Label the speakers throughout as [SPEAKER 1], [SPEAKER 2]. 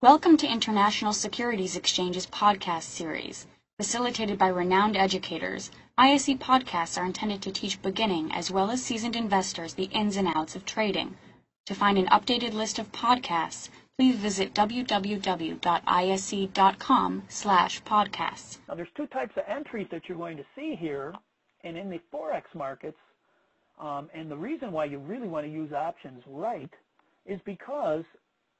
[SPEAKER 1] Welcome to International Securities Exchange's podcast series. Facilitated by renowned educators, ISE podcasts are intended to teach beginning as well as seasoned investors the ins and outs of trading. To find an updated list of podcasts, please visit www.ise.com/podcasts.
[SPEAKER 2] Now there's two types of entries that you're going to see here, and in the Forex markets, and the reason why you really want to use options right is because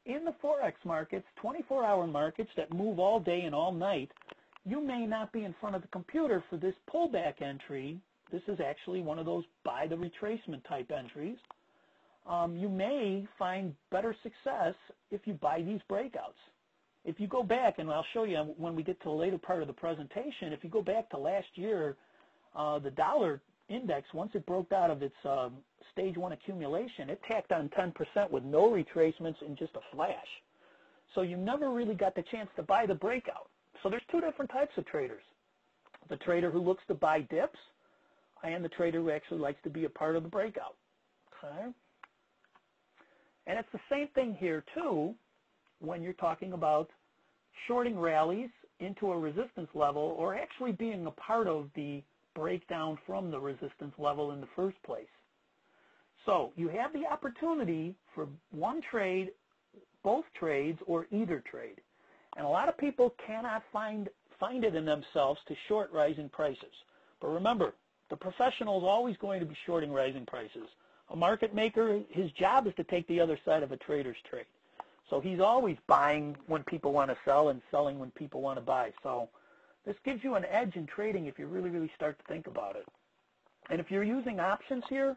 [SPEAKER 2] in the Forex markets, 24-hour markets that move all day and all night, you may not be in front of the computer for this pullback entry. This is actually one of those buy the retracement type entries. You may find better success if you buy these breakouts. If you go back, and I'll show you when we get to the later part of the presentation, if you go back to last year, the dollar index, once it broke out of its stage one accumulation, it tacked on 10% with no retracements in just a flash. So you never really got the chance to buy the breakout. So there's two different types of traders. The trader who looks to buy dips and the trader who actually likes to be a part of the breakout. Okay? And it's the same thing here too when you're talking about shorting rallies into a resistance level or actually being a part of the breakdown from the resistance level in the first place. So you have the opportunity for one trade, both trades, or either trade. And a lot of people cannot find it in themselves to short rising prices. But remember, the professional is always going to be shorting rising prices. A market maker, his job is to take the other side of a trader's trade. So he's always buying when people want to sell and selling when people want to buy. So this gives you an edge in trading if you really start to think about it. And if you're using options here,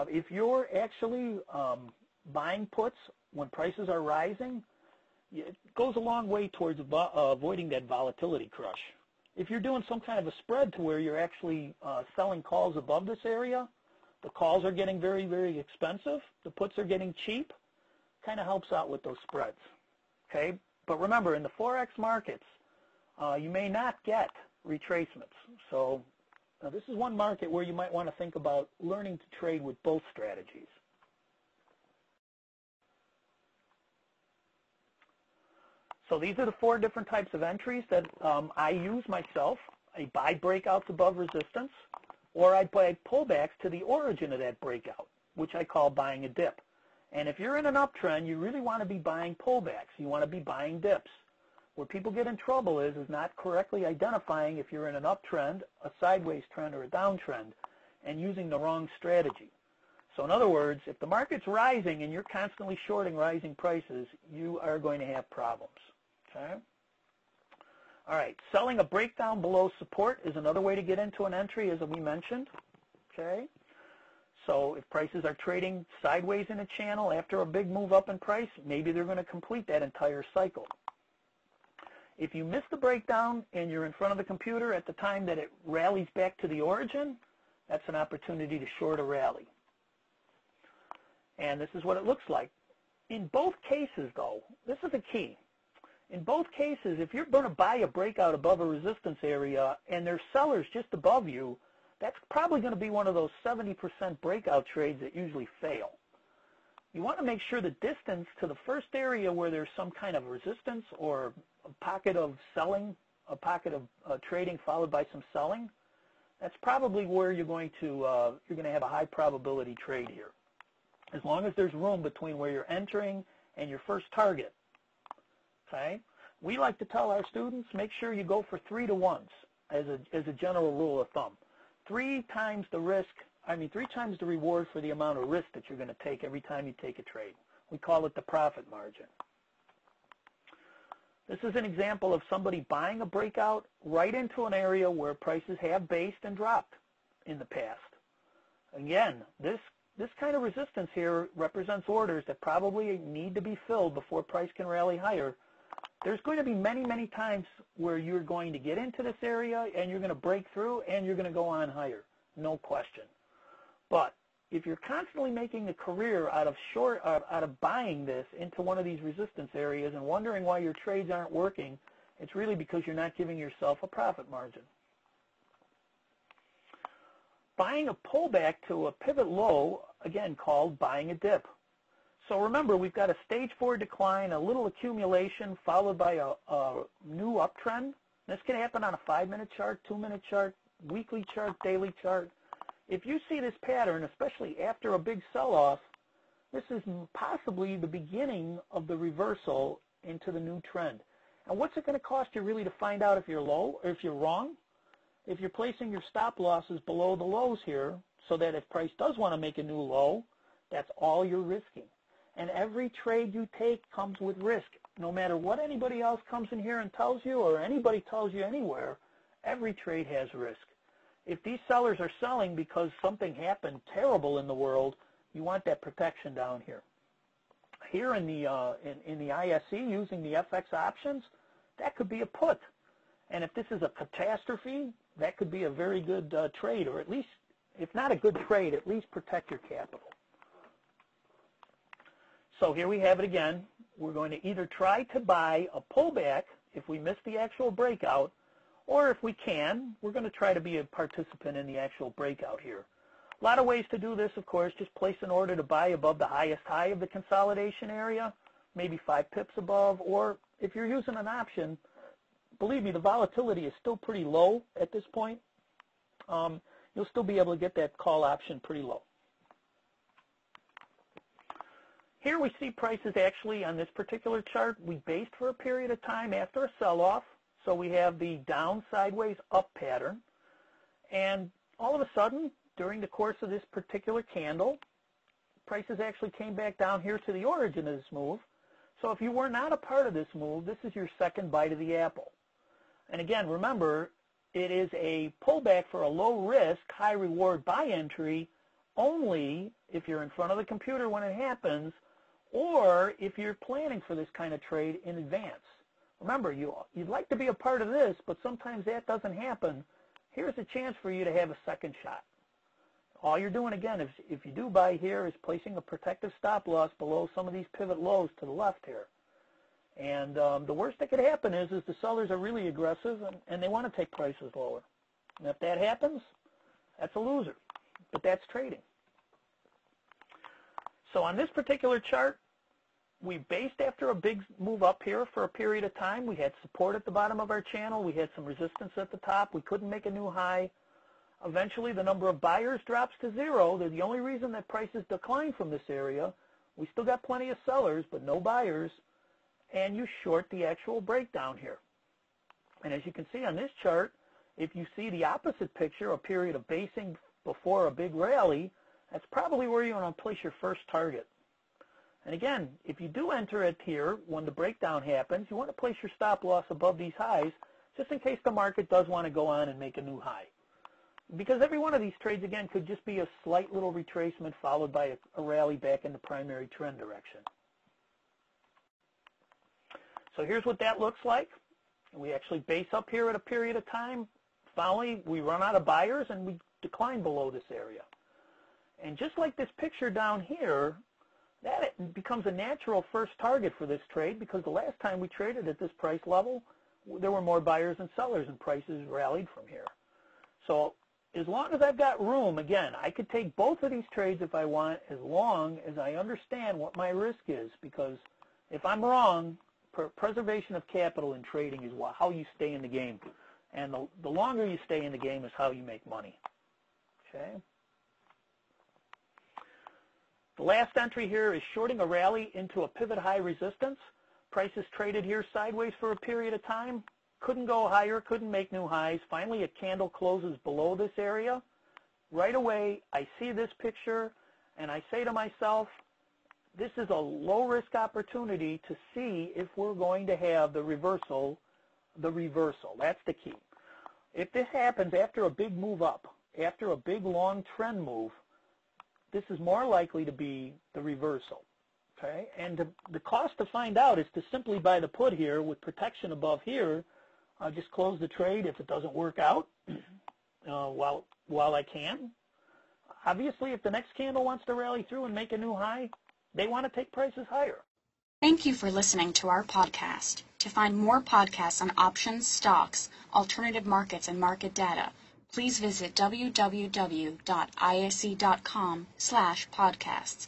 [SPEAKER 2] if you're actually buying puts when prices are rising, it goes a long way towards avoiding that volatility crush. If you're doing some kind of a spread to where you're actually selling calls above this area, the calls are getting very expensive, the puts are getting cheap, kind of helps out with those spreads. Okay? But remember, in the Forex markets, you may not get retracements. So this is one market where you might want to think about learning to trade with both strategies. So these are the four different types of entries that I use myself. I buy breakouts above resistance, or I buy pullbacks to the origin of that breakout, which I call buying a dip. And if you're in an uptrend, you really want to be buying pullbacks. You want to be buying dips. Where people get in trouble is not correctly identifying if you're in an uptrend, a sideways trend, or a downtrend, and using the wrong strategy. So in other words, if the market's rising and you're constantly shorting rising prices, you are going to have problems. Okay? All right, selling a breakdown below support is another way to get into an entry, as we mentioned. Okay? So if prices are trading sideways in a channel after a big move up in price, maybe they're going to complete that entire cycle. If you miss the breakdown and you're in front of the computer at the time that it rallies back to the origin, that's an opportunity to short a rally. And this is what it looks like. In both cases, though, this is a key. In both cases, if you're going to buy a breakout above a resistance area and there's sellers just above you, that's probably going to be one of those 70% breakout trades that usually fail. You want to make sure the distance to the first area where there's some kind of resistance or a pocket of selling, a pocket of trading followed by some selling, that's probably where you're going to have a high probability trade here. As long as there's room between where you're entering and your first target. Okay? We like to tell our students, make sure you go for 3 to 1s as a general rule of thumb. 3 times the reward for the amount of risk that you're going to take every time you take a trade. We call it the profit margin. This is an example of somebody buying a breakout right into an area where prices have based and dropped in the past. Again, this kind of resistance here represents orders that probably need to be filled before price can rally higher. There's going to be many times where you're going to get into this area and you're going to break through and you're going to go on higher, no question. But if you're constantly making a career out of buying this into one of these resistance areas and wondering why your trades aren't working, it's really because you're not giving yourself a profit margin. Buying a pullback to a pivot low, again called buying a dip. So remember, we've got a stage 4 decline, a little accumulation, followed by a new uptrend. This can happen on a 5-minute chart, 2-minute chart, weekly chart, daily chart. If you see this pattern, especially after a big sell-off, this is possibly the beginning of the reversal into the new trend. And what's it going to cost you really to find out if you're low or if you're wrong? If you're placing your stop losses below the lows here, so that if price does want to make a new low, that's all you're risking. And every trade you take comes with risk. No matter what anybody else comes in here and tells you, or anybody tells you anywhere, every trade has risk. If these sellers are selling because something happened terrible in the world, you want that protection down here. Here in the ISE, using the FX options, that could be a put. And if this is a catastrophe, that could be a very good trade, or at least, if not a good trade, at least protect your capital. So here we have it again. We're going to either try to buy a pullback if we miss the actual breakout, or if we can, we're going to try to be a participant in the actual breakout here. A lot of ways to do this, of course. Just place an order to buy above the highest high of the consolidation area, maybe 5 pips above, or if you're using an option, believe me, the volatility is still pretty low at this point. You'll still be able to get that call option pretty low. Here we see prices actually on this particular chart. We based for a period of time after a sell-off. So we have the down, sideways, up pattern. And all of a sudden, during the course of this particular candle, prices actually came back down here to the origin of this move. So if you were not a part of this move, this is your second bite of the apple. And again, remember, it is a pullback for a low risk, high reward buy entry only if you're in front of the computer when it happens, or if you're planning for this kind of trade in advance. Remember, you'd like to be a part of this, but sometimes that doesn't happen. Here's a chance for you to have a second shot. All you're doing, again, if you do buy here, is placing a protective stop loss below some of these pivot lows to the left here. And the worst that could happen is the sellers are really aggressive and they want to take prices lower. And if that happens, that's a loser. But that's trading. So on this particular chart, we based after a big move up here for a period of time. We had support at the bottom of our channel. We had some resistance at the top. We couldn't make a new high. Eventually, the number of buyers drops to 0. They're the only reason that prices decline from this area. We still got plenty of sellers, but no buyers. And you short the actual breakdown here. And as you can see on this chart, if you see the opposite picture, a period of basing before a big rally, that's probably where you want to place your first target. And again, if you do enter it here when the breakdown happens, you want to place your stop loss above these highs just in case the market does want to go on and make a new high. Because every one of these trades, again, could just be a slight little retracement followed by a rally back in the primary trend direction. So here's what that looks like. We actually base up here at a period of time. Finally, we run out of buyers and we decline below this area. And just like this picture down here, that becomes a natural first target for this trade because the last time we traded at this price level, there were more buyers than sellers and prices rallied from here. So as long as I've got room, again, I could take both of these trades if I want, as long as I understand what my risk is, because if I'm wrong, preservation of capital in trading is how you stay in the game. And the longer you stay in the game is how you make money. Okay? The last entry here is shorting a rally into a pivot high resistance. Prices traded here sideways for a period of time. Couldn't go higher, couldn't make new highs. Finally, a candle closes below this area. Right away, I see this picture, and I say to myself, this is a low-risk opportunity to see if we're going to have the reversal. That's the key. If this happens after a big move up, after a big long trend move, this is more likely to be the reversal. Okay? And the cost to find out is to simply buy the put here with protection above here. I'll just close the trade if it doesn't work out while I can. Obviously, if the next candle wants to rally through and make a new high, they want to take prices higher.
[SPEAKER 1] Thank you for listening to our podcast. To find more podcasts on options, stocks, alternative markets, and market data, please visit www.ise.com/podcasts.